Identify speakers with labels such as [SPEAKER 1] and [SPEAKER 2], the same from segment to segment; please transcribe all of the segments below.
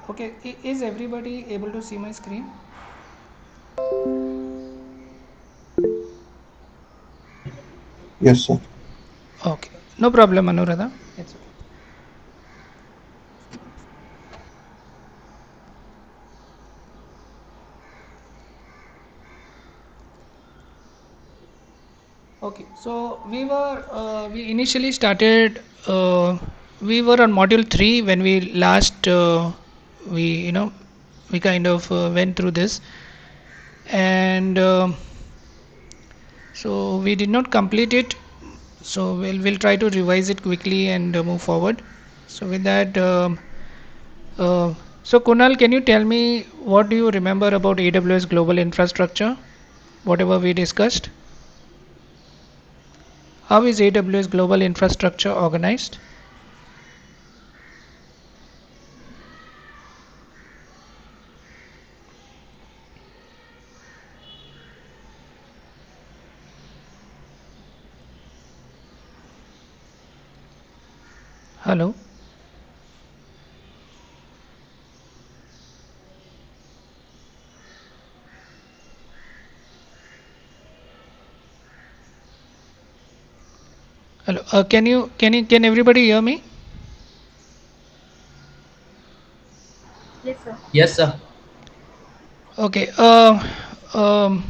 [SPEAKER 1] Okay, is everybody able to see my screen?
[SPEAKER 2] Yes, sir.
[SPEAKER 1] Okay, no problem, Anuradha. It's okay. Okay, so we initially started. We were on module 3 when we last we we kind of went through this, and so we did not complete it. So we'll try to revise it quickly and move forward. So with that, uh, so Kunal, can you tell me what do you remember about AWS Global Infrastructure? Whatever we discussed. How is AWS Global Infrastructure organized? Hello. Hello. Can everybody hear me?
[SPEAKER 3] Yes, sir.
[SPEAKER 4] Yes, sir.
[SPEAKER 1] Okay. Um,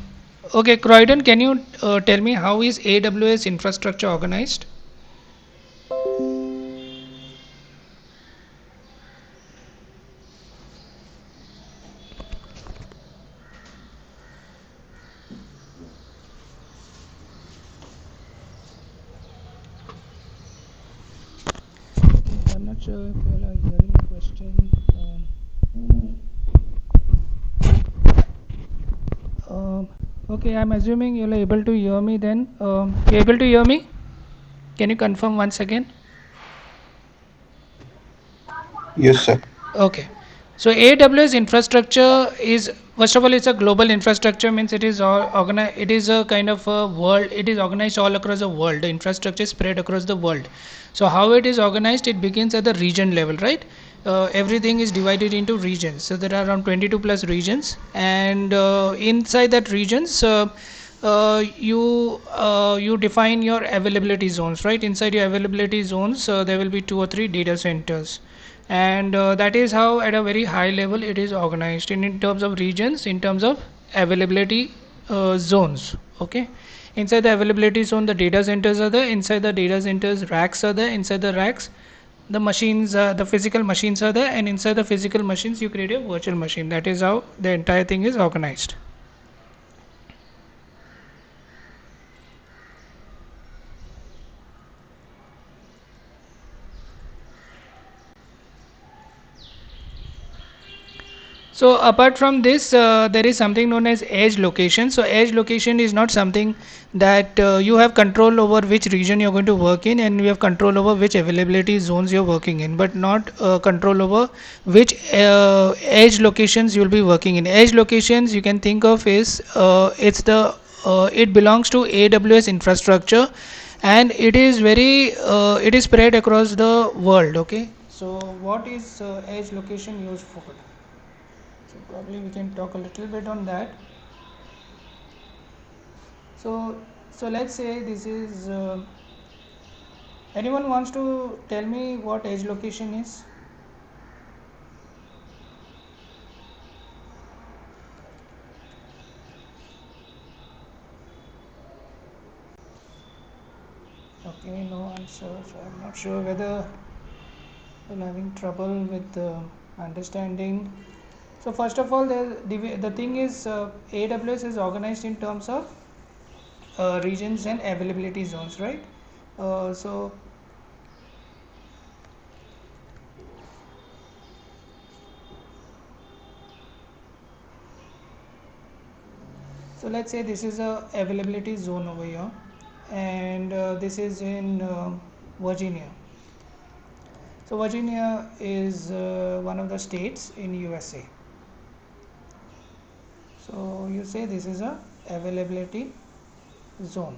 [SPEAKER 1] okay, Croydon, can you tell me how is AWS infrastructure organized? I'm not sure if you all are hearing the question. Um, okay, I'm assuming you're able to hear me then. You're able to hear me? Can you confirm once again?
[SPEAKER 2] Yes, sir.
[SPEAKER 1] Okay. So AWS infrastructure is, first of all, it's a global infrastructure, means it is organized. It is a kind of a world. It is organized all across the world. The infrastructure is spread across the world. So how it is organized? It begins at the region level, right? Everything is divided into regions. So there are around 22 plus regions, and inside that regions. You define your availability zones, right? Inside your availability zones, there will be 2 or 3 data centers, and that is how at a very high level it is organized in terms of regions, in terms of availability zones. Okay, inside the availability zone the data centers are there, inside the data centers racks are there, inside the racks the machines, the physical machines are there, and inside the physical machines you create a virtual machine. That is how the entire thing is organized. So apart from this, there is something known as edge location. So edge location is not something that you have control over which region you're going to work in, and you have control over which availability zones you're working in, but not control over which edge locations you'll be working in. Edge locations you can think of is it belongs to AWS infrastructure, and it is spread across the world. Okay. So what is edge location used for? So probably we can talk a little bit on that. So let's say this is anyone wants to tell me what edge location is? Okay, no answer. So I'm not sure whether you're having trouble with understanding. So first of all, the thing is AWS is organized in terms of regions and availability zones, right? Uh, so so let's say this is a availability zone over here, and this is in Virginia. So Virginia is one of the states in USA. So you say this is a availability zone.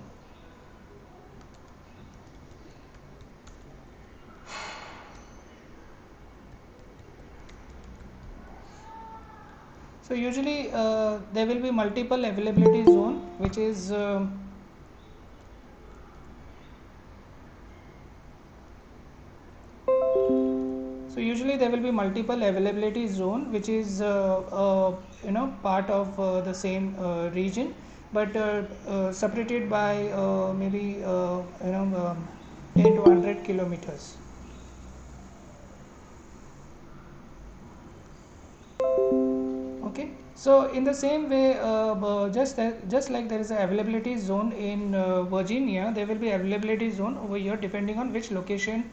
[SPEAKER 1] So usually there will be multiple availability zone, which is so usually there will be multiple availability zone, which is part of the same region, but separated by maybe 10 to 100 kilometers. Okay, so in the same way, just like there is a availability zone in Virginia, there will be availability zone over here depending on which location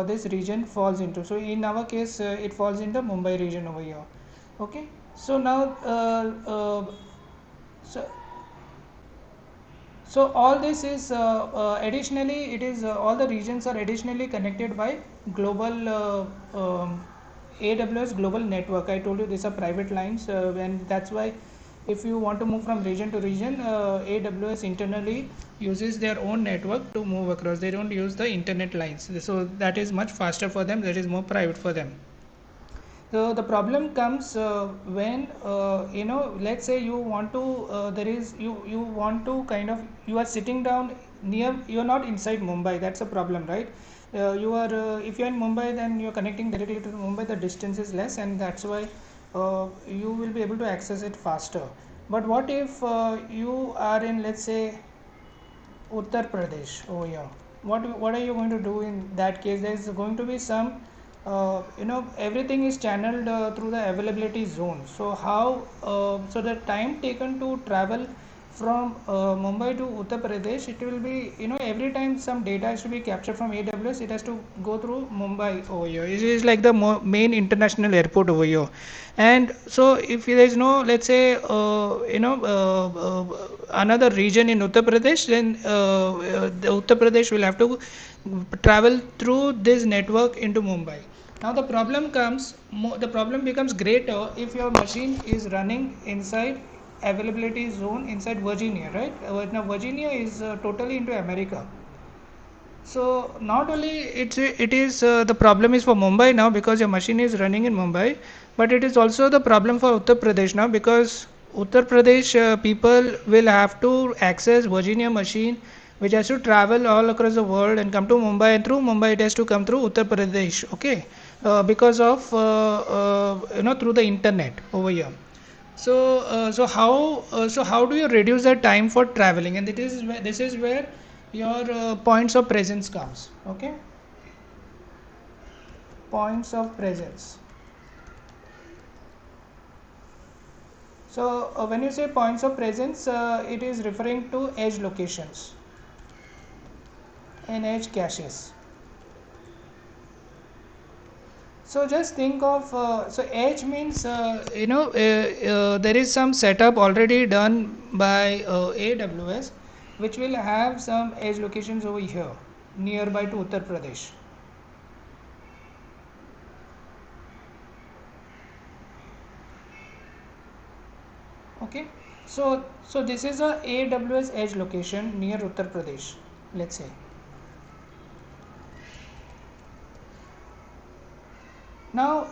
[SPEAKER 1] this region falls into. So in our case, it falls into Mumbai region over here. Okay, so now so so all this is additionally, it is all the regions are additionally connected by global AWS global network. I told you these are private lines, and that's why if you want to move from region to region, AWS internally uses their own network to move across. They don't use the internet lines, so that is much faster for them. That is more private for them. So the problem comes when let's say you want to there is you want to kind of, you are sitting down near, you are not inside Mumbai. That's a problem, right? You are if you are in Mumbai, then you are connecting directly to Mumbai. The distance is less, and that's why you will be able to access it faster. But what if you are in, let's say, Uttar Pradesh over here? What are you going to do in that case? There is going to be some everything is channeled through the availability zone. So how so the time taken to travel from Mumbai to Uttar Pradesh, it will be, every time some data has to be captured from AWS, it has to go through Mumbai over here. It is like the main international airport over here. And so if there is no, let's say, another region in Uttar Pradesh, then the Uttar Pradesh will have to travel through this network into Mumbai. Now the problem becomes greater if your machine is running inside availability zone inside Virginia, right? Now Virginia is totally into America. So not only it is the problem is for Mumbai now because your machine is running in Mumbai, but it is also the problem for Uttar Pradesh now, because Uttar Pradesh people will have to access Virginia machine, which has to travel all across the world and come to Mumbai, and through Mumbai it has to come through Uttar Pradesh. Okay, because of through the internet over here. So how do you reduce the time for traveling? And this is where your points of presence comes. Okay, points of presence. So when you say points of presence, it is referring to edge locations and edge caches. So just think of so edge means there is some setup already done by AWS, which will have some edge locations over here nearby to Uttar Pradesh. Okay, so this is a AWS edge location near Uttar Pradesh, let's say. Now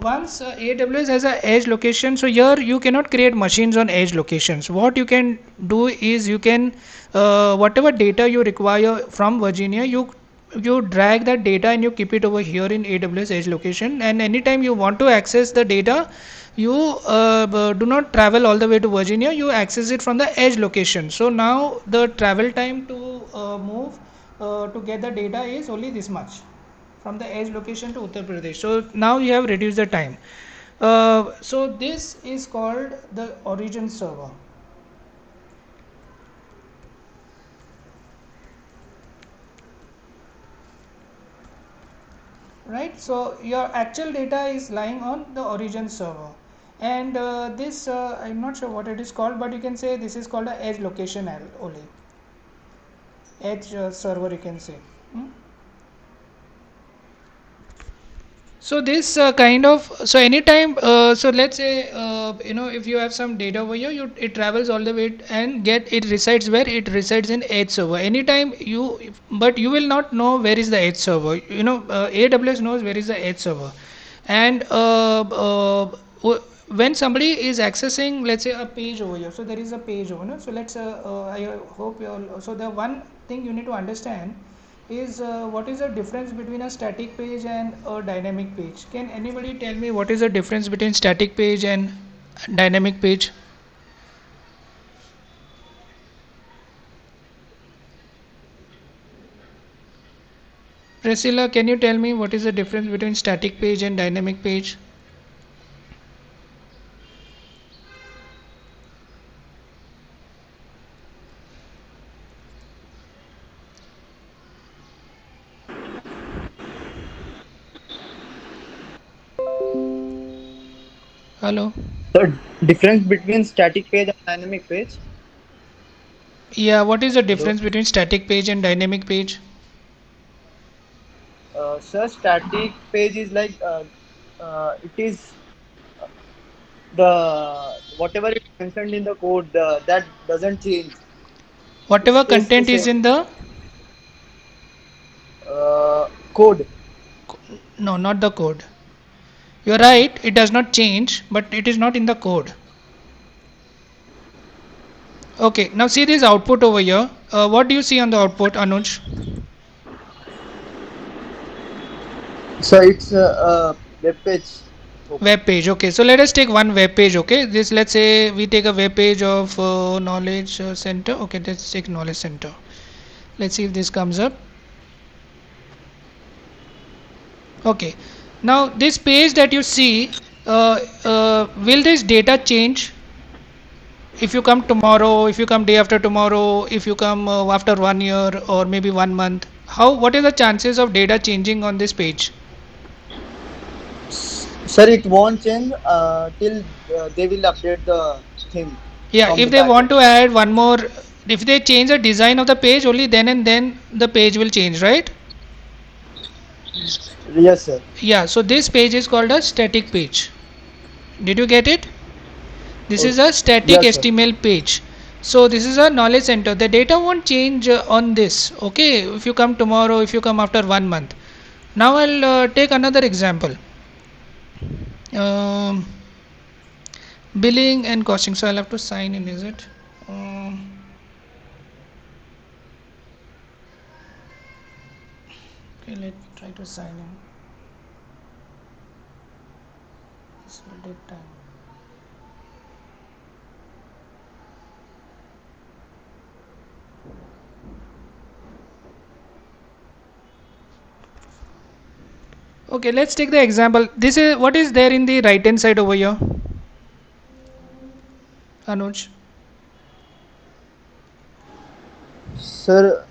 [SPEAKER 1] once AWS has a edge location, so here you cannot create machines on edge locations. What you can do is you can whatever data you require from Virginia, you drag that data and you keep it over here in AWS edge location, and anytime you want to access the data, you do not travel all the way to Virginia, you access it from the edge location. So now the travel time to move to get the data is only this much, from the edge location to Uttar Pradesh. So now you have reduced the time. So this is called the origin server. Right, so your actual data is lying on the origin server, and this I'm not sure what it is called, but you can say this is called a edge location only, edge server you can say. So this kind of, so anytime so let's say if you have some data over here, it travels all the way and it resides where it resides in edge server. Anytime but you will not know where is the edge server. AWS knows where is the edge server, and when somebody is accessing, let's say, a page over here, so there is a page over here, so let's I hope you all, so the one thing you need to understand is what is the difference between a static page and a dynamic page. Can anybody tell me what is the difference between static page and dynamic page? Priscilla, can you tell me what is the difference between static page and dynamic page? Hello.
[SPEAKER 4] The difference between static page and dynamic page.
[SPEAKER 1] Yeah, what is the
[SPEAKER 4] Hello.
[SPEAKER 1] difference between static page and dynamic page?
[SPEAKER 4] Sir, static page is like it is the whatever is mentioned in the code that doesn't change. It
[SPEAKER 1] Whatever
[SPEAKER 4] stays the
[SPEAKER 1] content is
[SPEAKER 4] same.
[SPEAKER 1] in the,
[SPEAKER 4] Code.
[SPEAKER 1] no, not the code. You're right, it does not change, but it is not in the code. Okay, now see this output over here. What do you see on the output, Anuj?
[SPEAKER 4] So it's a web page.
[SPEAKER 1] Web page. Okay, so let us take one web page. Okay, this, let's say we take a web page of knowledge center. Okay, let's take knowledge center. Let's see if this comes up. Okay, now this page that you see, will this data change if you come tomorrow, if you come day after tomorrow, if you come after 1 year or maybe 1 month? How, what is the chances of data changing on this page?
[SPEAKER 4] Sir, it won't change till they will update the thing
[SPEAKER 1] Yeah,
[SPEAKER 4] from
[SPEAKER 1] if
[SPEAKER 4] the
[SPEAKER 1] they want
[SPEAKER 4] backend.
[SPEAKER 1] to add one more, if they change the design of the page, only then and then the page will change, right?
[SPEAKER 4] Yes, sir.
[SPEAKER 1] Yeah, so this page is called a static page. Did you get it? This
[SPEAKER 4] Oh,
[SPEAKER 1] is a static
[SPEAKER 4] yes, sir.
[SPEAKER 1] HTML page. So this is a knowledge center. The data won't change on this. Okay, if you come tomorrow, if you come after 1 month. Now I'll take another example. Um, Billing and costing. So I'll have to sign in, is it? Okay, let's try to sign in. This will take time. Okay, let's take the example. This is what is there in the right hand side over here, Anuj.
[SPEAKER 4] Sir,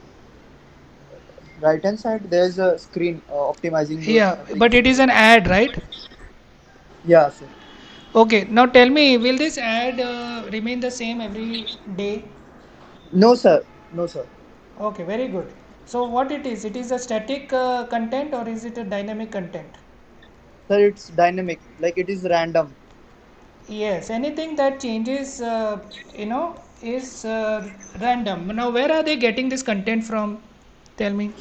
[SPEAKER 4] right hand side there's a screen optimizing your
[SPEAKER 1] Yeah, but
[SPEAKER 4] application.
[SPEAKER 1] it is an ad, right?
[SPEAKER 4] Yeah, sir.
[SPEAKER 1] Okay, now tell me, will this ad remain the same every day?
[SPEAKER 4] No, sir. No, sir.
[SPEAKER 1] Okay, very good. So what it is? It is a static content or is it a dynamic content?
[SPEAKER 4] Sir, it's dynamic. Like it is random.
[SPEAKER 1] Yes, anything that changes, is random. Now, where are they getting this content from? Tell me.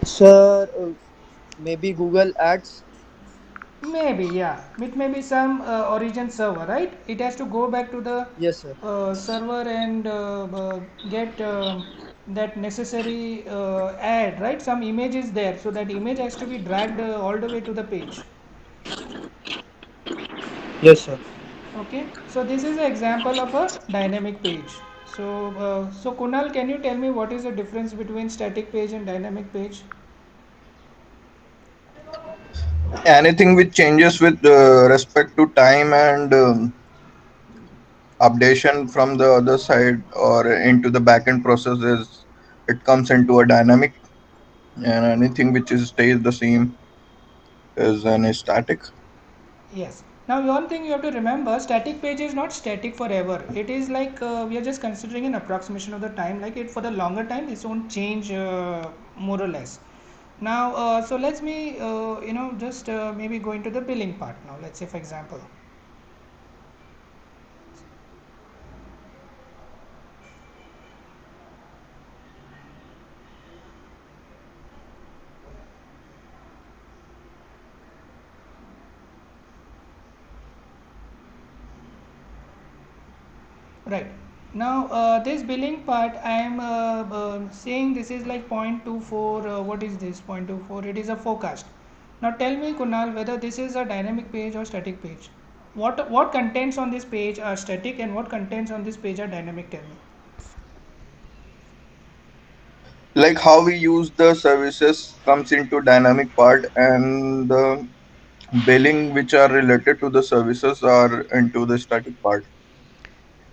[SPEAKER 4] Sir, maybe Google Ads.
[SPEAKER 1] Maybe, yeah. It may be some origin server, right? It has to go back to the
[SPEAKER 4] Yes, sir.
[SPEAKER 1] server and get that necessary ad, right? Some image is there, so that image has to be dragged all the way to the page.
[SPEAKER 4] Yes, sir.
[SPEAKER 1] Okay, so this is an example of a dynamic page. So Kunal, can you tell me what is the difference between static page and dynamic page?
[SPEAKER 2] Anything which changes with respect to time and updation from the other side or into the backend process is it comes into a dynamic, and anything which is stays the same is an static.
[SPEAKER 1] Yes. Now, one thing you have to remember, static page is not static forever. It is like we are just considering an approximation of the time. Like it for the longer time, this won't change more or less. Now, so let's me, just maybe go into the billing part now. Let's say, for example. Right. Now, this billing part, I am saying this is like 0.24. What is this 0.24? It is a forecast. Now, tell me, Kunal, whether this is a dynamic page or static page. What contents on this page are static and what contents on this page are dynamic? Tell me.
[SPEAKER 2] Like how we use the services comes into dynamic part, and the billing which are related to the services are into the static part.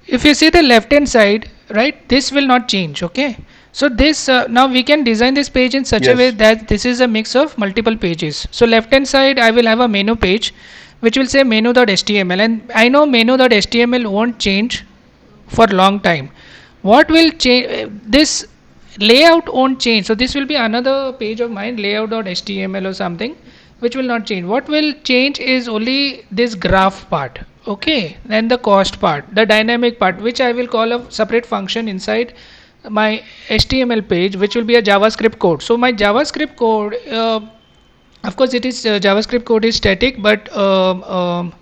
[SPEAKER 1] If you see the left hand side, right, this will not change. Okay. So this now we can design this page in such a way
[SPEAKER 2] Yes.
[SPEAKER 1] that this is a mix of multiple pages. So left hand side I will have a menu page which will say menu.html, and I know menu.html won't change for long time. What will change? This layout won't change. So this will be another page of mine, layout.html or something, which will not change. What will change is only this graph part. Okay, then the cost part, the dynamic part, which I will call a separate function inside my HTML page, which will be a JavaScript code. So my JavaScript code, of course, it is JavaScript code is static, but um,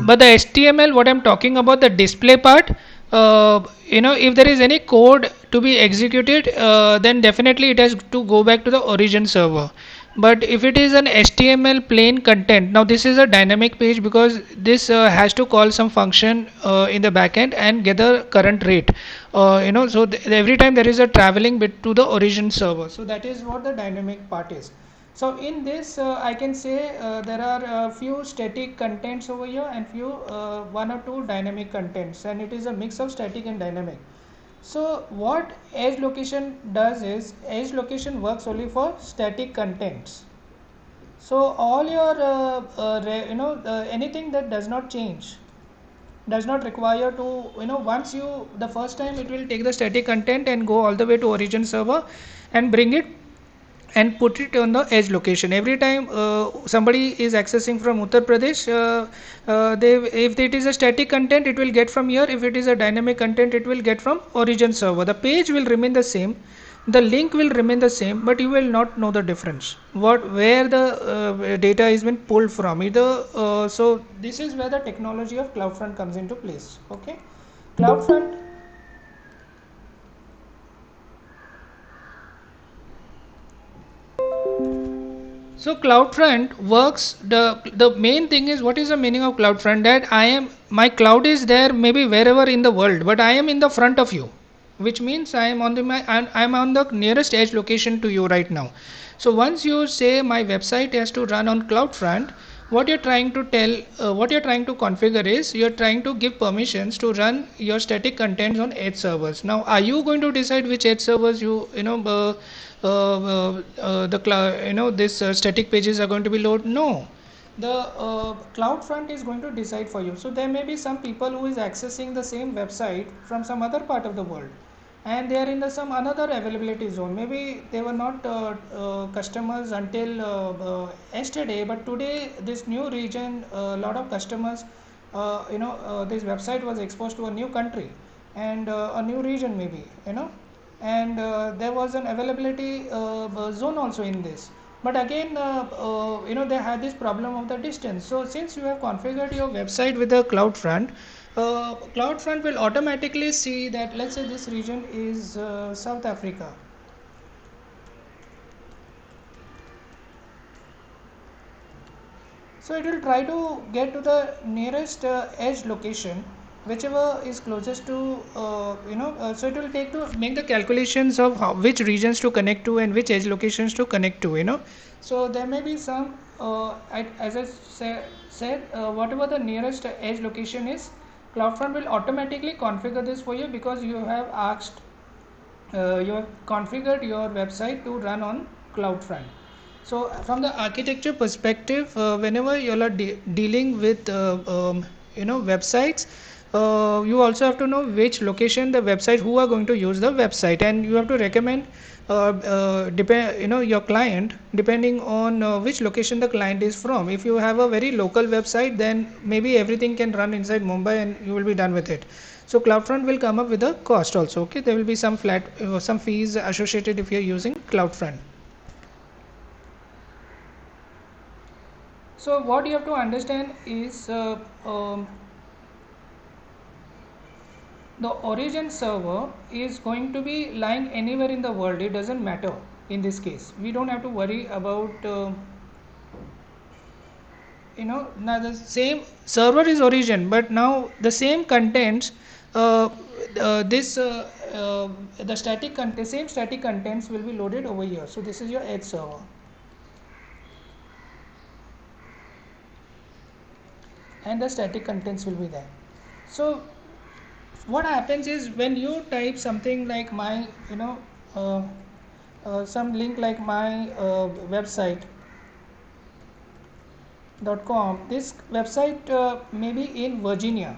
[SPEAKER 1] but the HTML, what I'm talking about, the display part, if there is any code to be executed, then definitely it has to go back to the origin server. But if it is an HTML plain content, now this is a dynamic page because this has to call some function in the backend and get the current rate. So every time there is a traveling bit to the origin server. So that is what the dynamic part is. So in this, I can say there are a few static contents over here and few one or two dynamic contents, and it is a mix of static and dynamic. So what edge location does is edge location works only for static contents. So all your anything that does not change, does not require to, once you the first time, it will take the static content and go all the way to origin server and bring it and put it on the edge location. Every time somebody is accessing from Uttar Pradesh, if it is a static content, it will get from here. If it is a dynamic content, it will get from origin server. The page will remain the same, the link will remain the same, but you will not know the difference where the data is been pulled from either. So this is where the technology of CloudFront comes into place. Okay. CloudFront. So CloudFront works. The main thing is, what is the meaning of CloudFront? That my cloud is there maybe wherever in the world, but I am in the front of you, which means I am on I'm on the nearest edge location to you right now. So once you say my website has to run on CloudFront, what you're trying to configure is you're trying to give permissions to run your static contents on edge servers. Now, are you going to decide which edge servers this static pages are going to be loaded? No, the CloudFront is going to decide for you. So there may be some people who is accessing the same website from some other part of the world, and they are in some another availability zone. Maybe they were not customers until yesterday, but today this new region, a lot of customers, this website was exposed to a new country and a new region maybe, and there was an availability zone also in this. But again, they had this problem of the distance. So since you have configured your website with the CloudFront, CloudFront will automatically see that, let's say this region is South Africa. So it will try to get to the nearest edge location, whichever is closest to, so it will take to make the calculations of which regions to connect to and which edge locations to connect to. So there may be some, as I said, whatever the nearest edge location is, CloudFront will automatically configure this for you because you have asked, you have configured your website to run on CloudFront. So from the architecture perspective, whenever you are dealing with websites, you also have to know which location the website, who are going to use the website, and you have to recommend your client depending on which location the client is from. If you have a very local website, then maybe everything can run inside Mumbai and you will be done with it. So CloudFront will come up with a cost also. Okay, there will be some some fees associated if you are using CloudFront. So what you have to understand is the origin server is going to be lying anywhere in the world. It doesn't matter in this case. We don't have to worry about now the same server is origin, but now the same contents this the same static contents will be loaded over here. So this is your edge server, and the static contents will be there. So what happens is when you type something like my uh, some link like my website .com, this website may be in Virginia,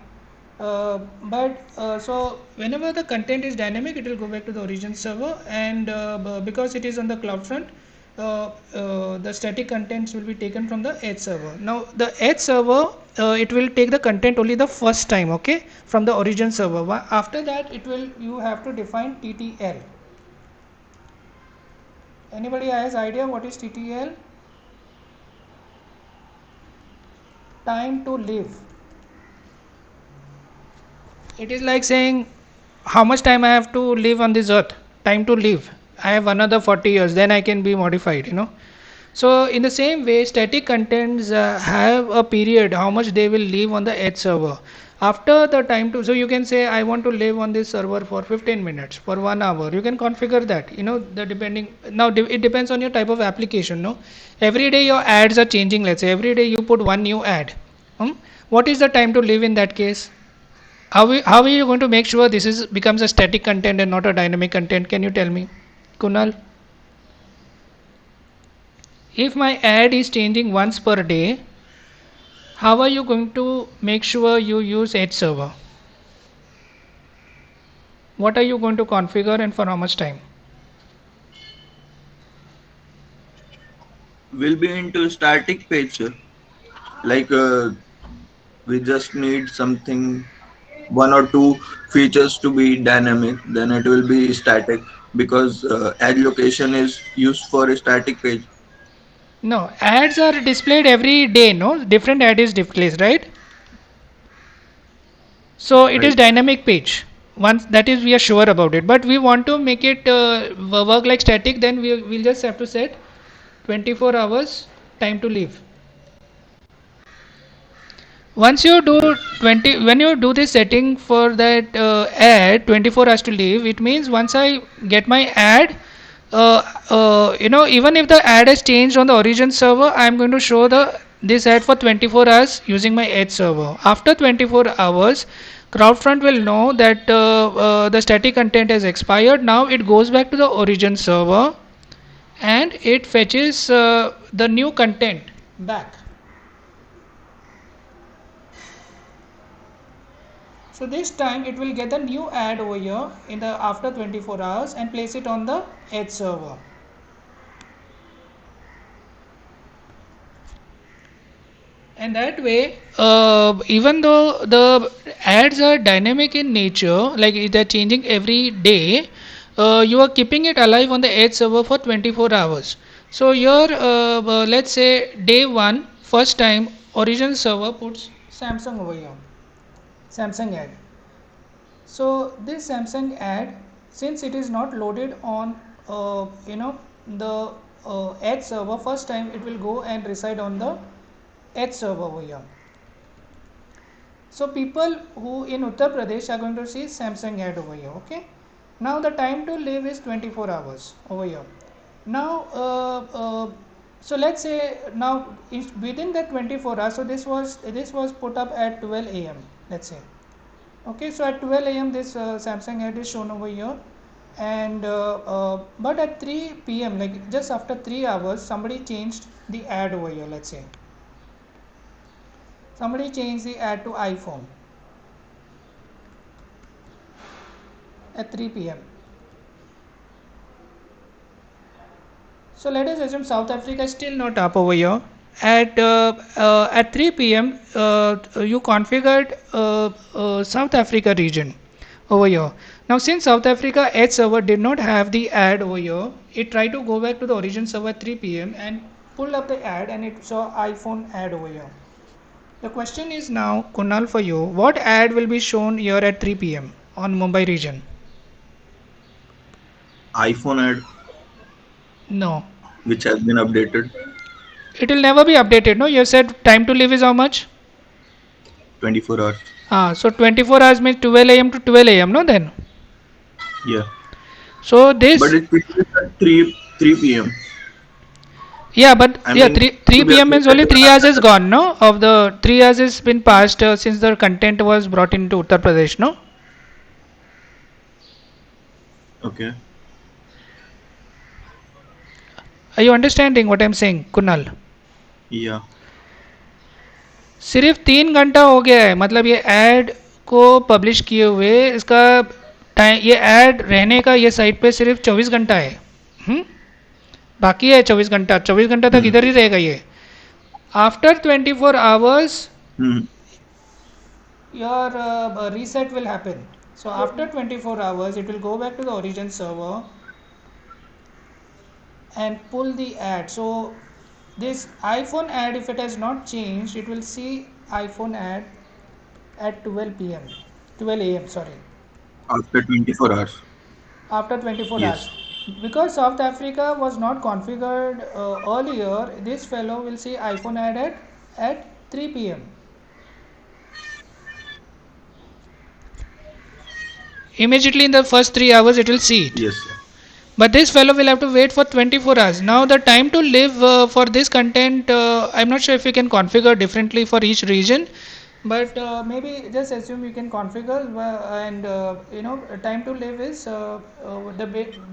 [SPEAKER 1] but so whenever the content is dynamic, it will go back to the origin server, and because it is on the CloudFront, the static contents will be taken from the edge server. Now the edge server, it will take the content only the first time, okay, from the origin server. After that, you have to define TTL. Anybody has idea what is TTL? Time to live. It is like saying how much time I have to live on this earth. Time to live, I have another 40 years, then I can be modified. So in the same way, static contents have a period how much they will live on the edge server. After the time to, so you can say I want to live on this server for 15 minutes, for 1 hour. You can configure that, the depending. Now it depends on your type of application. No, every day your ads are changing. Let's say every day you put one new ad. What is the time to live in that case? How are you going to make sure this is becomes a static content and not a dynamic content? Can you tell me, Kunal? If my ad is changing once per day, how are you going to make sure you use edge server? What are you going to configure and for how much time?
[SPEAKER 2] Will be into static page, sir. Like we just need something, one or two features to be dynamic, then it will be static, because ad location is used for a static page.
[SPEAKER 1] No, ads are displayed every day. No, different ad is displayed, right? So it is
[SPEAKER 2] Right.
[SPEAKER 1] dynamic page. Once that is, we are sure about it. But we want to make it work like static. Then we'll just have to set 24 hours time to live. Once you do 20, when you do this setting for that ad 24 hours to live, it means once I get my ad, even if the ad has changed on the origin server, I am going to show this ad for 24 hours using my edge server. After 24 hours, CrowdFront will know that the static content has expired. Now it goes back to the origin server and it fetches the new content back. So this time it will get a new ad over here in the after 24 hours and place it on the edge server. And that way, even though the ads are dynamic in nature, like they're changing every day, you are keeping it alive on the edge server for 24 hours. So here, let's say day one, first time origin server puts Samsung over here, Samsung ad. So this Samsung ad, since it is not loaded on the edge server, first time it will go and reside on the edge server over here. So people who in Uttar Pradesh are going to see Samsung ad over here. Okay. Now the time to live is 24 hours over here. Now so let's say now within that 24 hours. So this was put up at 12 a.m. Let's say. Okay, so at 12 a.m. this Samsung ad is shown over here, and but at 3 p.m. like just after 3 hours, somebody changed the ad over here. Let's say somebody changed the ad to iPhone at 3 p.m. So let us assume South Africa is still not up over here. At 3 p.m. You configured South Africa region over here. Now since South Africa edge server did not have the ad over here, it tried to go back to the origin server at 3 p.m. and pulled up the ad and it saw iPhone ad over here. The question is now, Kunal, for you, what ad will be shown here at 3 p.m. on Mumbai region?
[SPEAKER 2] iPhone ad
[SPEAKER 1] No,
[SPEAKER 2] which has been updated
[SPEAKER 1] it will never be updated. No, you said time to live is how much?
[SPEAKER 2] 24 hours.
[SPEAKER 1] So 24 hours means 12 a.m. to 12 a.m. No, then.
[SPEAKER 2] Yeah.
[SPEAKER 1] So
[SPEAKER 2] But
[SPEAKER 1] this,
[SPEAKER 2] it finishes at 3 p.m.
[SPEAKER 1] yeah, but
[SPEAKER 2] I
[SPEAKER 1] yeah,
[SPEAKER 2] mean,
[SPEAKER 1] 3
[SPEAKER 2] to be
[SPEAKER 1] p.m. means only
[SPEAKER 2] updated
[SPEAKER 1] 3 hours is
[SPEAKER 2] after.
[SPEAKER 1] gone. No, of the 3 hours has been passed since the content was brought into Uttar Pradesh. No.
[SPEAKER 2] Okay.
[SPEAKER 1] Are you understanding what I'm saying, Kunal?
[SPEAKER 2] Yeah.
[SPEAKER 1] सिर्फ 3 घंटा हो गया है, मतलब ये add को publish किए हुए इसका टाइम, ये ऐड रहने का ये साइट पे सिर्फ 24 घंटा है. हम्म बाकी है 24 घंटा, 24 घंटा तक
[SPEAKER 2] Hmm.
[SPEAKER 1] इधर ही रहेगा ये. After 24 hours
[SPEAKER 2] Hmm.
[SPEAKER 1] your reset will happen. So after 24 hours it will go back to the origin server and pull the ad. So this iPhone ad, if it has not changed, it will see iPhone ad at 12 p.m. 12 a.m. sorry,
[SPEAKER 2] After 24 hours.
[SPEAKER 1] after 24
[SPEAKER 2] Yes.
[SPEAKER 1] hours. Because South Africa was not configured earlier, this fellow will see iPhone ad at 3 p.m. Immediately in the first 3 hours it will see it.
[SPEAKER 2] Yes, sir.
[SPEAKER 1] But this fellow will have to wait for 24 hours. Now the time to live for this content, I'm not sure if you can configure differently for each region, but maybe just assume you can configure and time to live is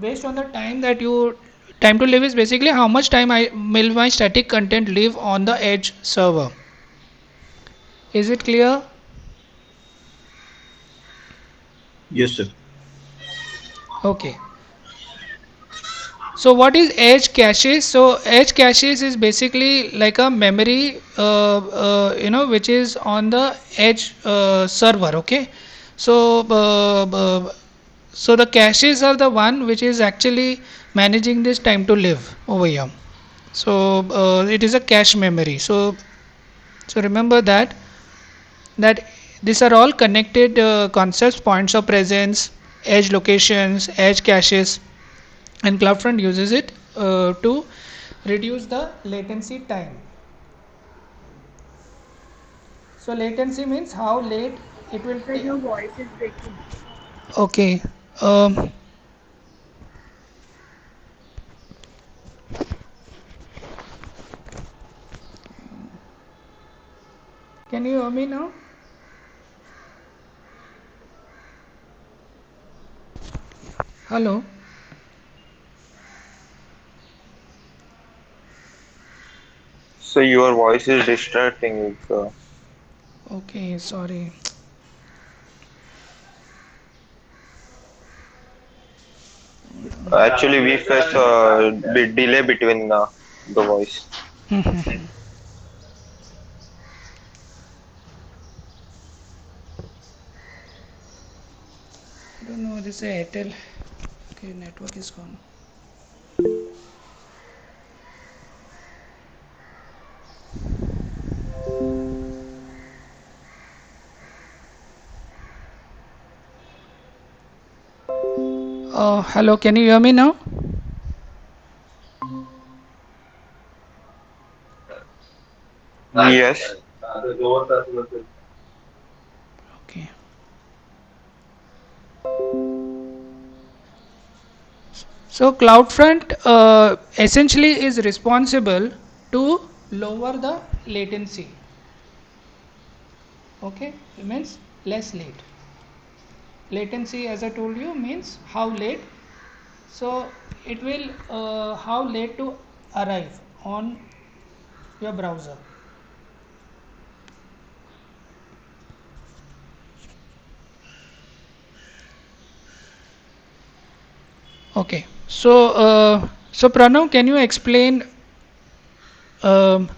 [SPEAKER 1] based on the time that you, time to live is basically how much time I will my static content live on the edge server. Is it clear?
[SPEAKER 2] Yes, sir.
[SPEAKER 1] Okay. So what is edge caches? So edge caches is basically like a memory, which is on the edge server. Okay. So so the caches are the one which is actually managing this time to live over here. So it is a cache memory. So remember that these are all connected concepts: points of presence, edge locations, edge caches, and CloudFront uses it to reduce the latency time. So latency means how late it will
[SPEAKER 3] Sir,
[SPEAKER 1] take.
[SPEAKER 3] your voice is breaking.
[SPEAKER 1] Okay. Um, can you hear me now? Hello.
[SPEAKER 5] So your voice is distracting.
[SPEAKER 1] Okay, sorry.
[SPEAKER 5] Actually, we face a bit delay between the voice.
[SPEAKER 1] I don't know. This is Airtel. Okay, network is gone. Hello. Can you hear me now?
[SPEAKER 5] Yes.
[SPEAKER 1] Okay. So CloudFront essentially is responsible to lower the latency. Okay, it means less late. Latency, as I told you, means how late. So it will how late to arrive on your browser. Okay. So Pranav, can you explain um,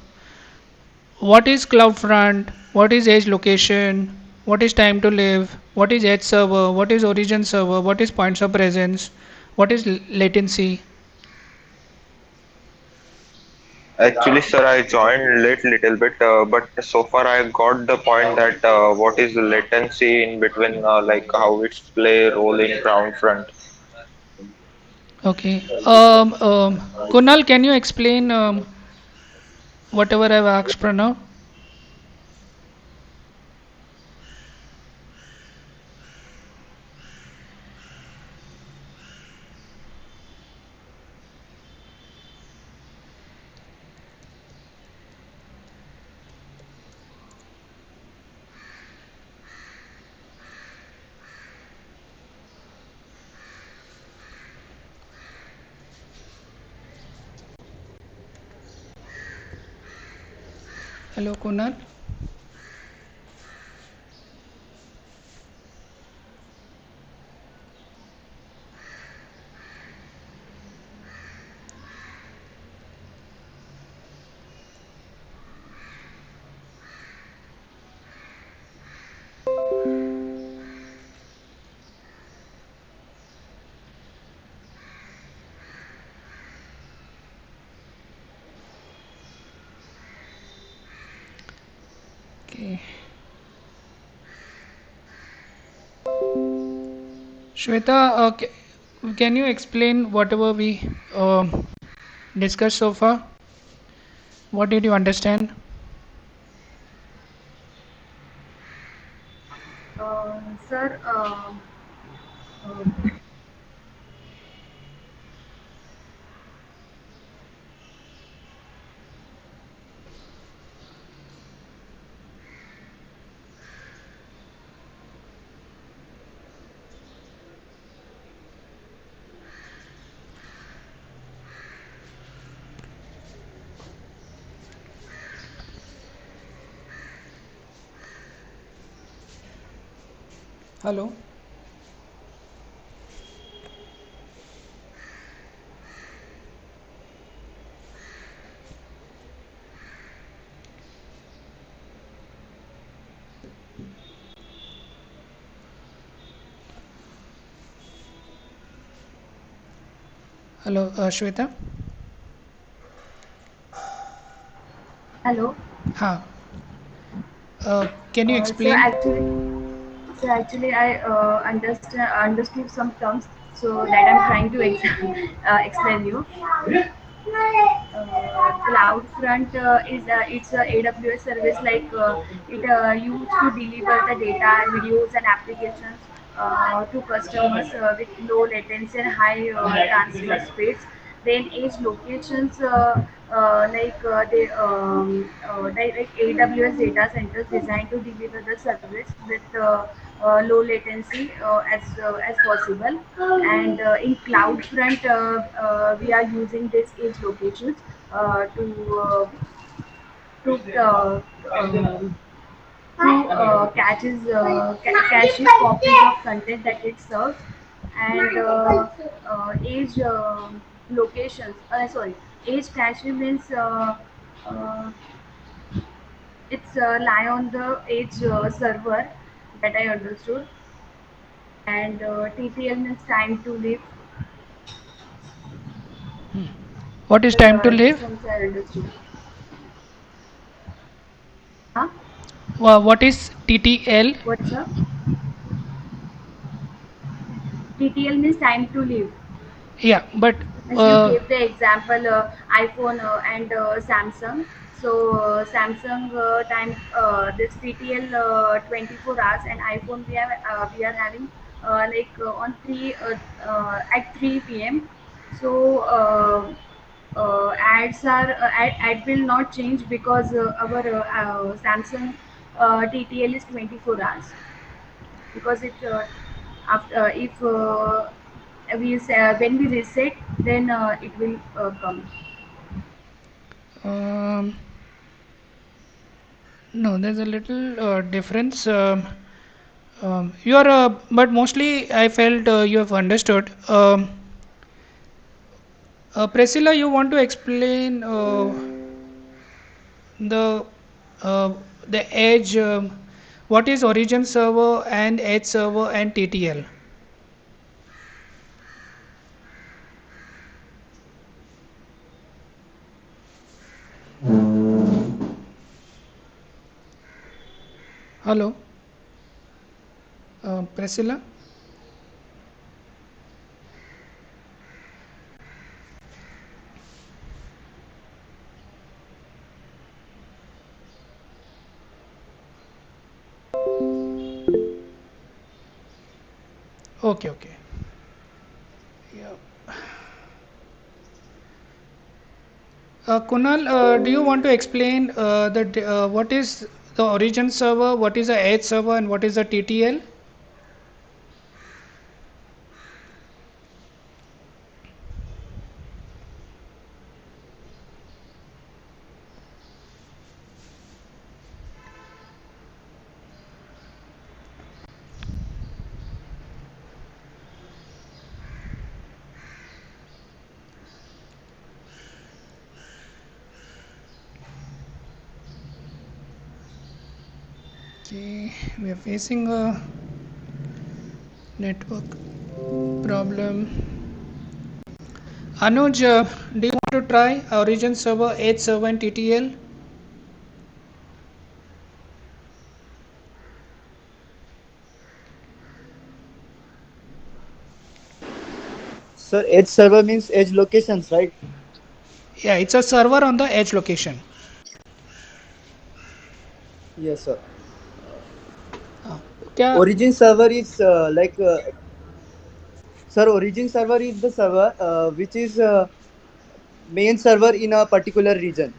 [SPEAKER 1] what is CloudFront? What is edge location? What is time to live? What is edge server? What is origin server? What is points of presence? What is latency?
[SPEAKER 5] Actually, sir, I joined late little bit, but so far I got the point that what is the latency in between, like how it's play role in ground front.
[SPEAKER 1] Okay. Kunal, can you explain whatever I've asked Pranav? Hello, Kunal. Okay. Shweta, can you explain whatever we discussed so far? What did you understand?
[SPEAKER 3] Sir, uh,
[SPEAKER 1] Hello. Hello, Shweta.
[SPEAKER 3] hello.
[SPEAKER 1] Ha. Can you
[SPEAKER 3] Uh, so
[SPEAKER 1] explain?
[SPEAKER 3] actually, so actually, I understood some terms, so that I'm trying to explain you. CloudFront is it's a AWS service it used to deliver the data, videos, and applications to customers with low latency and high transfer speeds. Then edge locations like AWS data centers designed to deliver the service with low latency as possible. And in CloudFront, we are using these edge locations uh, to uh, to caches copies of content that it serves. And age locations sorry age cache means it's lie on the edge server, that I understood. And TTL means time to live.
[SPEAKER 1] What is time to
[SPEAKER 3] This
[SPEAKER 1] live?
[SPEAKER 3] one's I understood. Huh?
[SPEAKER 1] What is TTL?
[SPEAKER 3] What's up? TTL means time to live.
[SPEAKER 1] Yeah, but
[SPEAKER 3] As you gave the example, iPhone and Samsung. So Samsung time this TTL 24 hours, and iPhone we are having on 3 at 3 p.m. So ad will not change because our Samsung TTL is 24 hours, because it after if when we reset, then it will come.
[SPEAKER 1] um, no, there's a little difference. You are, but mostly I felt you have understood. Priscilla, you want to explain the uh, the edge? What is origin server and edge server and TTL? Hello, Priscilla. Okay, okay. Yeah. Kunal, do you want to explain what is the origin server, what is the edge server, and what is the TTL? Okay, we are facing a network problem. Anuj, do you want to try origin server, edge server, and TTL?
[SPEAKER 4] Sir, edge server means edge locations, right?
[SPEAKER 1] Yeah, it's a server on the edge location.
[SPEAKER 4] Yes, sir.
[SPEAKER 1] क्या
[SPEAKER 4] Origin server is sir, origin server is the server which is main server in a particular region.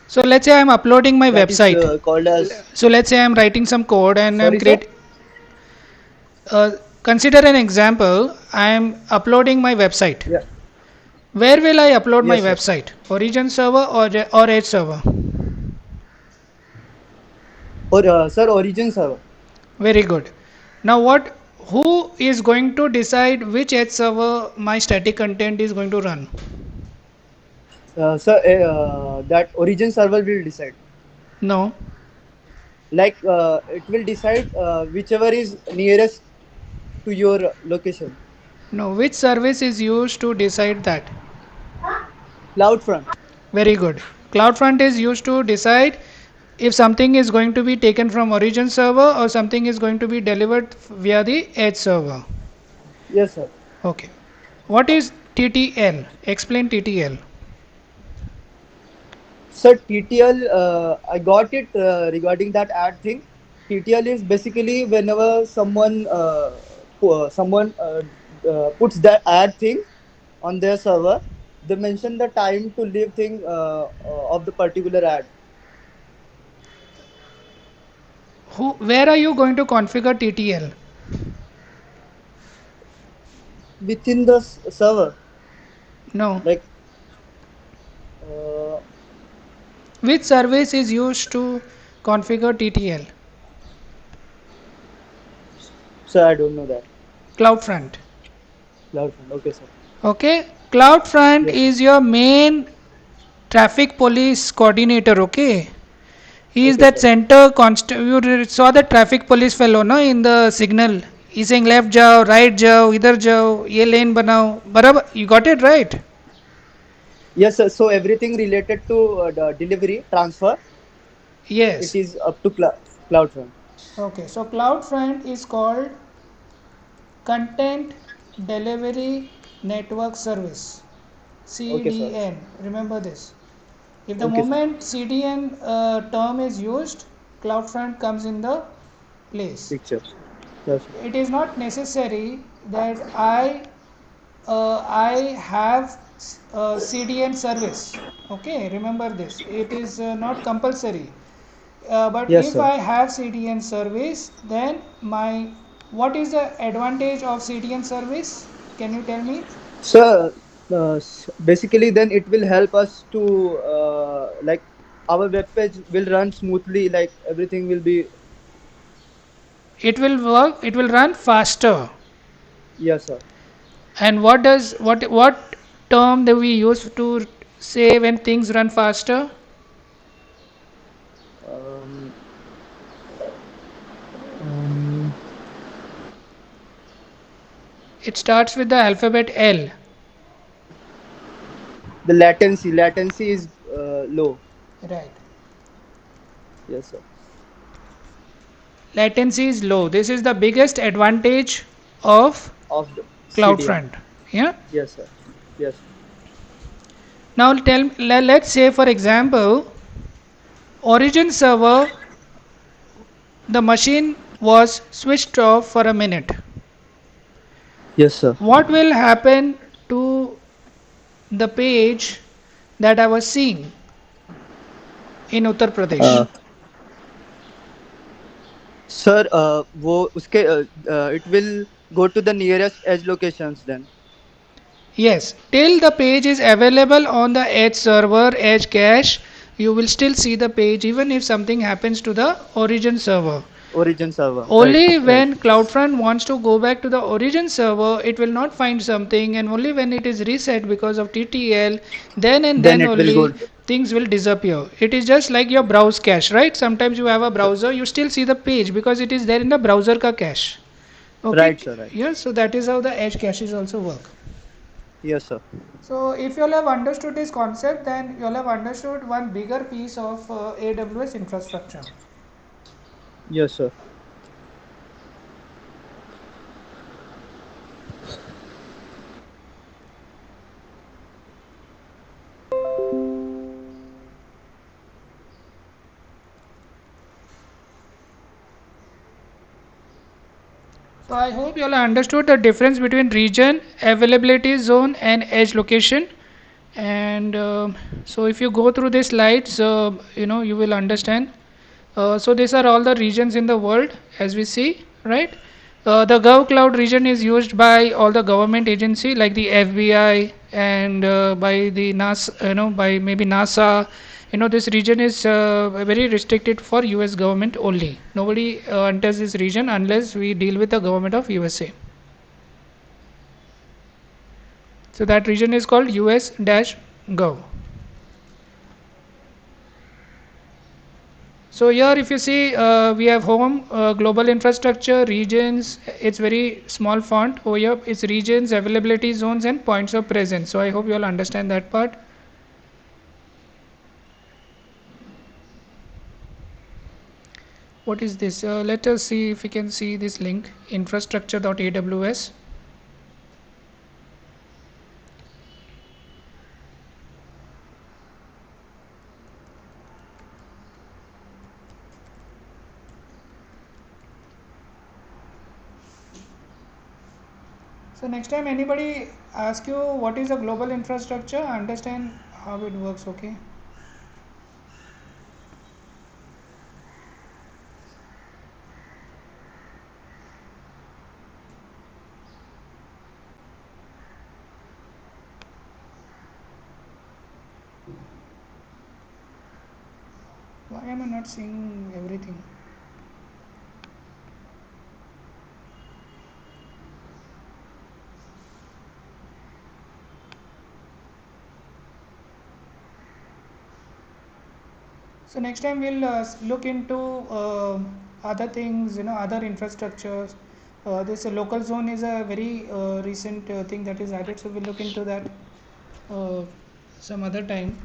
[SPEAKER 1] So let's say I'm uploading my
[SPEAKER 4] That is
[SPEAKER 1] website.
[SPEAKER 4] called as.
[SPEAKER 1] So let's say I'm writing some code and I'm
[SPEAKER 4] Sorry, sir.
[SPEAKER 1] create. Consider an example. I'm uploading my website.
[SPEAKER 4] Yeah.
[SPEAKER 1] Where will I upload my
[SPEAKER 4] Yes, sir.
[SPEAKER 1] website? Origin server or edge server?
[SPEAKER 4] Or sir, origin server.
[SPEAKER 1] Very good. Now what? Who is going to decide which edge server my static content is going to run?
[SPEAKER 4] Sir, that origin server will decide.
[SPEAKER 1] No,
[SPEAKER 4] Like it will decide whichever is nearest to your location.
[SPEAKER 1] no. Which service is used to decide that?
[SPEAKER 4] CloudFront.
[SPEAKER 1] Very good. CloudFront is used to decide if something is going to be taken from origin server or something is going to be delivered via the edge server.
[SPEAKER 4] Yes, sir.
[SPEAKER 1] Okay. What is TTL? Explain TTL.
[SPEAKER 4] Sir, TTL, I got it regarding that ad thing. TTL is basically whenever someone puts that ad thing on their server, they mention the time to leave thing of the particular ad
[SPEAKER 1] Where are you going to configure TTL?
[SPEAKER 4] within the server.
[SPEAKER 1] No.
[SPEAKER 4] Like, uh,
[SPEAKER 1] Which service is used to configure TTL?
[SPEAKER 4] sir, I don't know that.
[SPEAKER 1] CloudFront.
[SPEAKER 4] CloudFront. Okay, sir.
[SPEAKER 1] Okay. CloudFront
[SPEAKER 4] Yes, sir.
[SPEAKER 1] is your main traffic police coordinator. Okay. He is
[SPEAKER 4] Okay,
[SPEAKER 1] that
[SPEAKER 4] sir.
[SPEAKER 1] center const. You saw the traffic police fellow, no, in the signal. He's saying left jao, right jao, idhar jao, ye lane banao. Barabar, you got it right.
[SPEAKER 4] Yes, sir. So everything related to the delivery transfer, it
[SPEAKER 1] Yes.
[SPEAKER 4] is up to CloudFront.
[SPEAKER 1] Okay. So CloudFront is called Content Delivery Network Service.
[SPEAKER 4] Okay, sir.
[SPEAKER 1] CDN. Remember this. If the
[SPEAKER 4] Okay, sir.
[SPEAKER 1] moment CDN term is used, CloudFront comes in the place.
[SPEAKER 4] Picture. Yes, sir.
[SPEAKER 1] It is not necessary that I have CDN service. Okay, remember this. It is not compulsory. But
[SPEAKER 4] Yes,
[SPEAKER 1] if
[SPEAKER 4] sir.
[SPEAKER 1] I have CDN service, then my what is the advantage of CDN service? Can you tell me?
[SPEAKER 4] So basically, then it will help us to like our web page will run smoothly. Like everything will be.
[SPEAKER 1] It will work. It will run faster.
[SPEAKER 4] Yes, sir.
[SPEAKER 1] And what term do we use to say when things run faster?
[SPEAKER 4] Um, um,
[SPEAKER 1] It starts with the alphabet L.
[SPEAKER 4] the latency. Latency is low.
[SPEAKER 1] Right.
[SPEAKER 4] Yes, sir.
[SPEAKER 1] Latency is low. This is the biggest advantage of
[SPEAKER 4] Of the CDN.
[SPEAKER 1] CloudFront. Yeah.
[SPEAKER 4] Yes, sir. Yes.
[SPEAKER 1] Now let's say for example, origin server, the machine was switched off for a minute.
[SPEAKER 4] Yes, sir.
[SPEAKER 1] What will happen to the page that I was seeing in Uttar Pradesh?
[SPEAKER 4] Uh, Sir, वो उसके it will go to the nearest edge locations then.
[SPEAKER 1] Yes, till the page is available on the edge server, edge cache, you will still see the page even if something happens to the origin server.
[SPEAKER 4] Origin server. Right.
[SPEAKER 1] Only
[SPEAKER 4] Right.
[SPEAKER 1] when CloudFront wants to go back to the origin server, it will not find something, and only when it is reset because of TTL, then and
[SPEAKER 4] Then
[SPEAKER 1] then
[SPEAKER 4] it will go.
[SPEAKER 1] only things will disappear. It is just like your browse cache, right? Sometimes you have a browser, you still see the page because it is there in the browser ka cache. Okay,
[SPEAKER 4] Right, sir. Right.
[SPEAKER 1] yes, so that is how the edge caches also work.
[SPEAKER 4] Yes, sir.
[SPEAKER 1] So if you all have understood this concept, then you all have understood one bigger piece of AWS infrastructure.
[SPEAKER 4] Yes, sir.
[SPEAKER 1] So I hope you all have understood the difference between region, availability zone, and edge location. And so if you go through these slides, you will understand. So these are all the regions in the world as we see, right? The GovCloud region is used by all the government agency like the FBI and by the NASA, by maybe NASA. This region is very restricted for US government only. Nobody enters this region unless we deal with the government of USA. So that region is called US-Gov. So here if you see we have home, global infrastructure, regions, it's very small font. Over here it's regions, availability zones and points of presence. So I hope you all understand that part. What is this? Let us see if we can see this link, infrastructure.aws. So next time anybody ask you what is a global infrastructure, understand how it works, okay? Why am I not seeing everything? So next time we'll look into other things, other infrastructures. This local zone is a very recent thing that is added, so we'll look into that uh, some other time.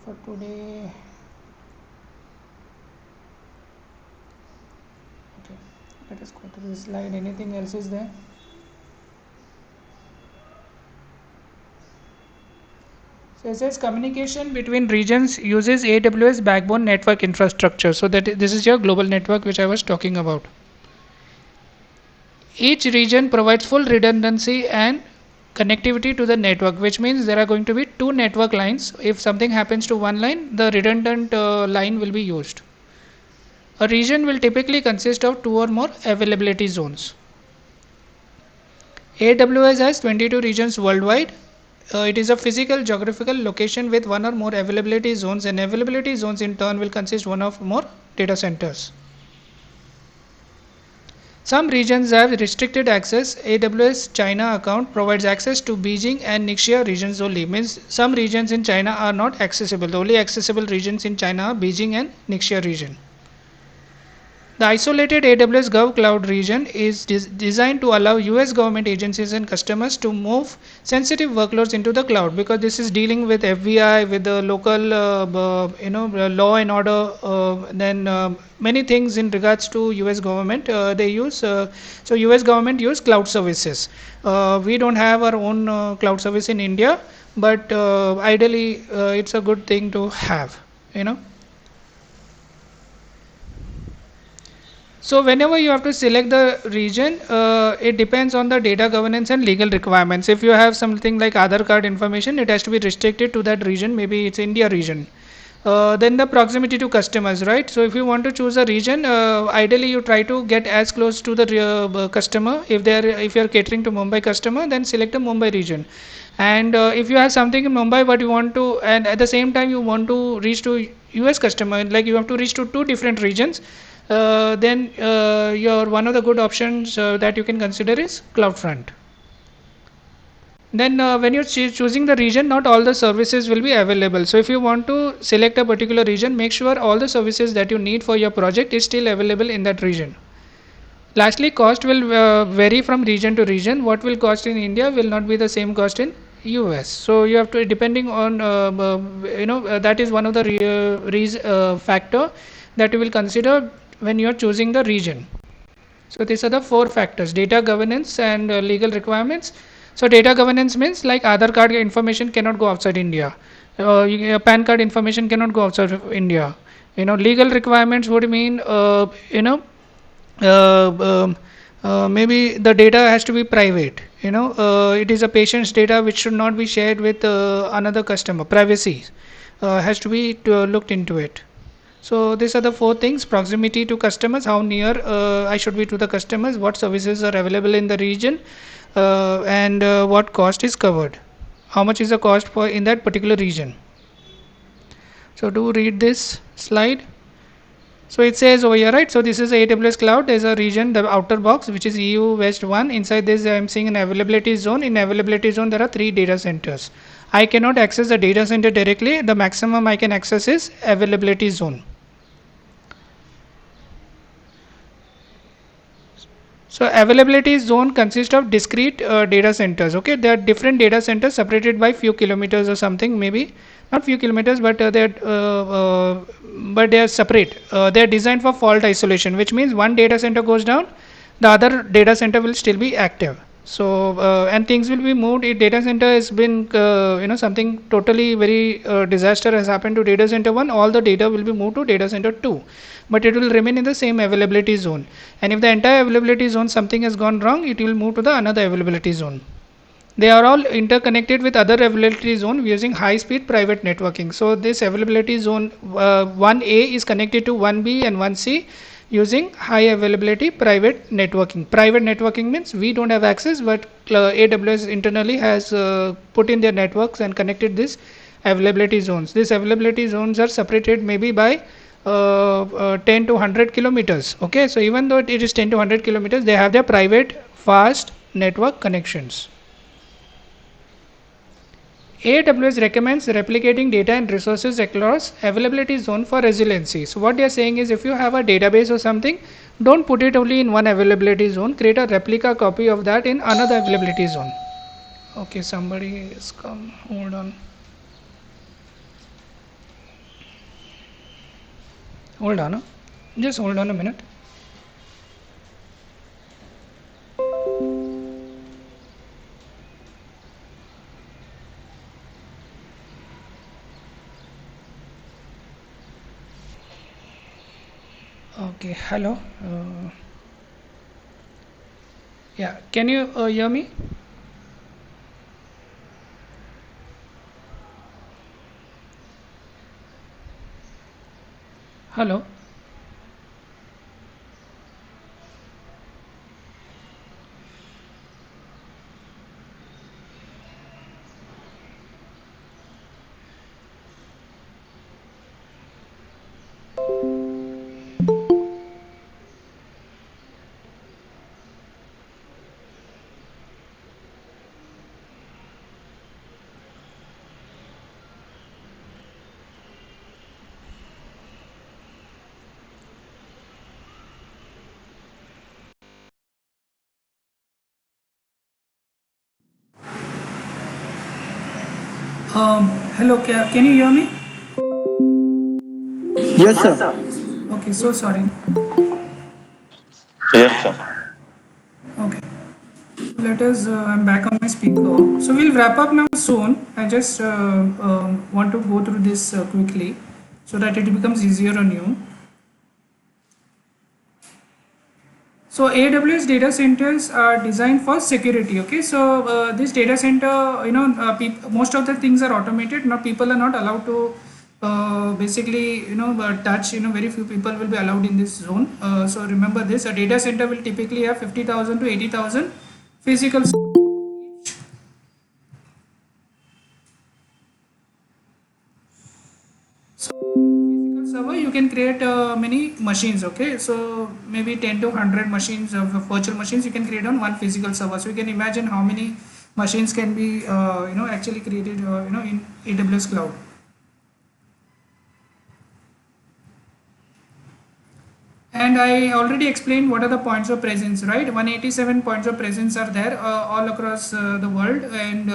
[SPEAKER 1] For today, okay, let us go to this slide. Anything else is there? So it says communication between regions uses AWS backbone network infrastructure. So this is your global network which I was talking about. Each region provides full redundancy and connectivity to the network, which means there are going to be two network lines. If something happens to one line, the redundant line will be used. A region will typically consist of two or more availability zones. AWS has 22 regions worldwide. It is a physical geographical location with one or more availability zones, and availability zones in turn will consist one or more data centers. Some regions have restricted access. AWS China account provides access to Beijing and Ningxia regions only. Means some regions in China are not accessible. The only accessible regions in China are Beijing and Ningxia region. The isolated AWS Gov Cloud region is designed to allow US government agencies and customers to move sensitive workloads into the cloud, because this is dealing with FBI, with the local law and order, then many things in regards to US government. They use so US government use cloud services. We don't have our own cloud service in India, but ideally it's a good thing to have, you know. So whenever you have to select the region, it depends on the data governance and legal requirements. If you have something like Aadhaar card information, it has to be restricted to that region. Maybe it's India region. Then the proximity to customers, right? So if you want to choose a region, ideally you try to get as close to the customer. If you are catering to Mumbai customer, then select the Mumbai region. And if you have something in Mumbai, but you want to, and at the same time you want to reach to US customer, like you have to reach to two different regions, then your one of the good options that you can consider is CloudFront. Then when you're choosing the region, not all the services will be available. So if you want to select a particular region, make sure all the services that you need for your project is still available in that region. Lastly, cost will vary from region to region. What will cost in India will not be the same cost in US. So you have to, depending on that is one of the factor that you will consider when you are choosing the region. So these are the four factors: data governance and legal requirements. So data governance means like Aadhaar card information cannot go outside India. PAN card information cannot go outside of India. Legal requirements would mean uh, um, maybe the data has to be private. It is a patient's data which should not be shared with another customer. Privacy has to be looked into it. So these are the four things: proximity to customers, how near I should be to the customers, what services are available in the region, and what cost is covered, how much is the cost for in that particular region. So do read this slide. So it says over here, right? So this is AWS cloud. There's a region, the outer box, which is EU West 1. Inside this, I am seeing an availability zone. In availability zone, there are 3 data centers. I cannot access the data center directly. The maximum I can access is availability zone. So availability zone consists of discrete data centers. Okay, there are different data centers separated by few kilometers or something, maybe not few kilometers, but they are separate. They are designed for fault isolation, which means one data center goes down, the other data center will still be active. So and things will be moved. If data center has been something totally very disaster has happened to data center 1, all the data will be moved to data center 2, but it will remain in the same availability zone. And if the entire availability zone something has gone wrong, it will move to the another availability zone. They are all interconnected with other availability zone using high speed private networking. So this availability zone 1A is connected to 1B and 1C using high availability private networking. Private networking means we don't have access, but AWS internally has put in their networks and connected this availability zones. These availability zones are separated maybe by 10 to 100 kilometers. Okay, so even though it is 10 to 100 kilometers, they have their private fast network connections. AWS recommends replicating data and resources across availability zone for resiliency. So what they are saying is, if you have a database or something, don't put it only in one availability zone, create a replica copy of that in another availability zone. Okay, somebody has come, hold on. Hold on, just hold on a minute. Okay, hello. Yeah, can you hear me? Hello. Hello, can you hear me?
[SPEAKER 4] Yes, sir.
[SPEAKER 1] Okay, so sorry.
[SPEAKER 5] Yes, sir.
[SPEAKER 1] Okay, let us. I'm back on my speaker. So we'll wrap up now soon. I just want to go through this quickly so that it becomes easier on you. So AWS data centers are designed for security. Okay, so this data center, most of the things are automated. Now people are not allowed to basically, touch. Very few people will be allowed in this zone. So remember this: a data center will typically have 50,000 to 80,000 physical. Physical server, you can create many machines. Okay, so maybe 10 to 100 machines of virtual machines you can create on one physical server. So you can imagine how many machines can be actually created in AWS cloud. And I already explained what are the points of presence, right? 187 points of presence are there all across the world, and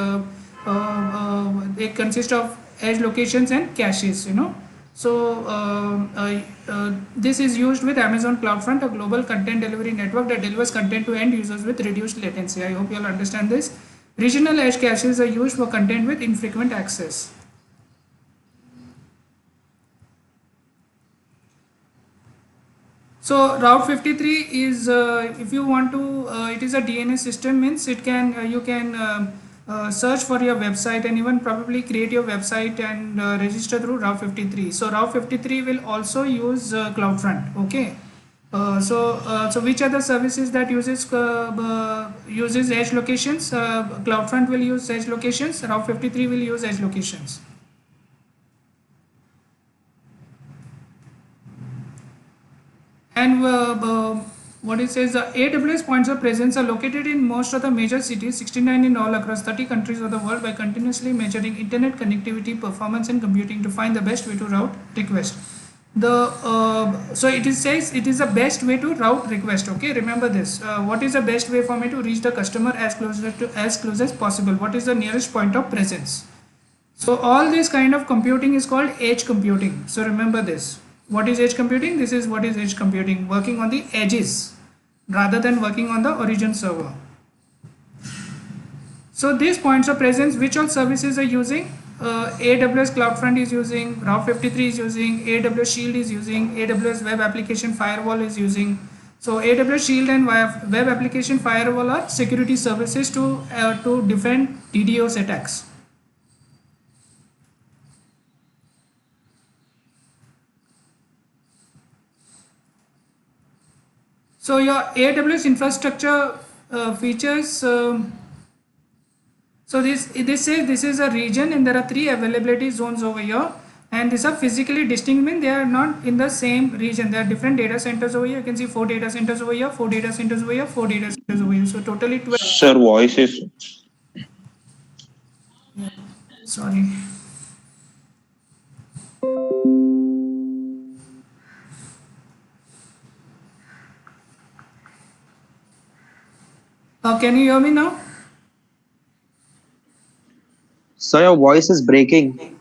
[SPEAKER 1] they consist of edge locations and caches, So this is used with Amazon CloudFront, a global content delivery network that delivers content to end users with reduced latency. I hope you all understand this. Regional edge caches are used for content with infrequent access. So Route 53 is, if you want to, it is a DNS system, means it can you can search for your website and even probably create your website and register through Route 53. So Route 53 will also use CloudFront. Okay. So which are the services that uses edge locations? CloudFront will use edge locations. Route 53 will use edge locations. And what it says, AWS points of presence are located in most of the major cities, 69 in all across 30 countries of the world, by continuously measuring internet connectivity, performance, and computing to find the best way to route request. So it says it is the best way to route request. Okay, remember this. What is the best way for me to reach the customer as close as possible? What is the nearest point of presence? So all this kind of computing is called edge computing. So remember this. What is edge computing? This is what is edge computing. Working on the edges rather than working on the origin server. So these points of presence, which all services are using? AWS CloudFront is using, Route 53 is using, AWS Shield is using, AWS Web Application Firewall is using. So AWS Shield and Web Application Firewall are security services to defend DDoS attacks. So your AWS infrastructure features. So this says this is a region, and there are 3 availability zones over here, and these are physically distinct, mean they are not in the same region. There are different data centers over here. You can see 4 data centers over here, 4 data centers over here, 4 data centers over here. So totally 12.
[SPEAKER 5] Sir, voice is.
[SPEAKER 1] Sorry. Can you hear me now?
[SPEAKER 6] So your voice is breaking.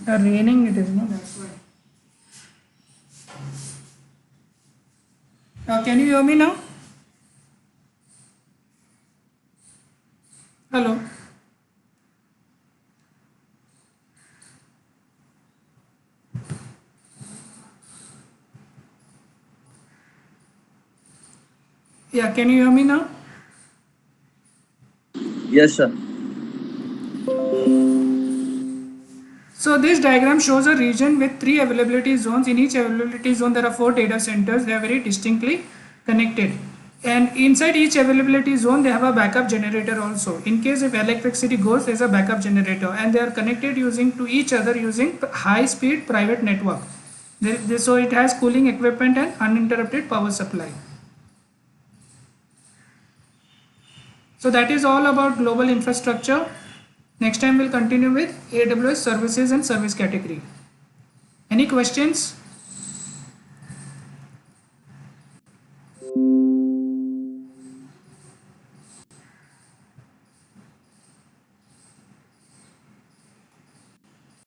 [SPEAKER 1] Raining it is, no? That's why. Can you hear me now? Hello. Yeah, can you hear me now?
[SPEAKER 4] Yes, sir.
[SPEAKER 1] So this diagram shows a region with 3 availability zones. In each availability zone, there are 4 data centers. They are very distinctly connected. And inside each availability zone, they have a backup generator also. In case if electricity goes, there's a backup generator, and they are connected to each other using high-speed private network. So it has cooling equipment and uninterrupted power supply. So that is all about global infrastructure. Next time we'll continue with AWS services and service category. Any questions?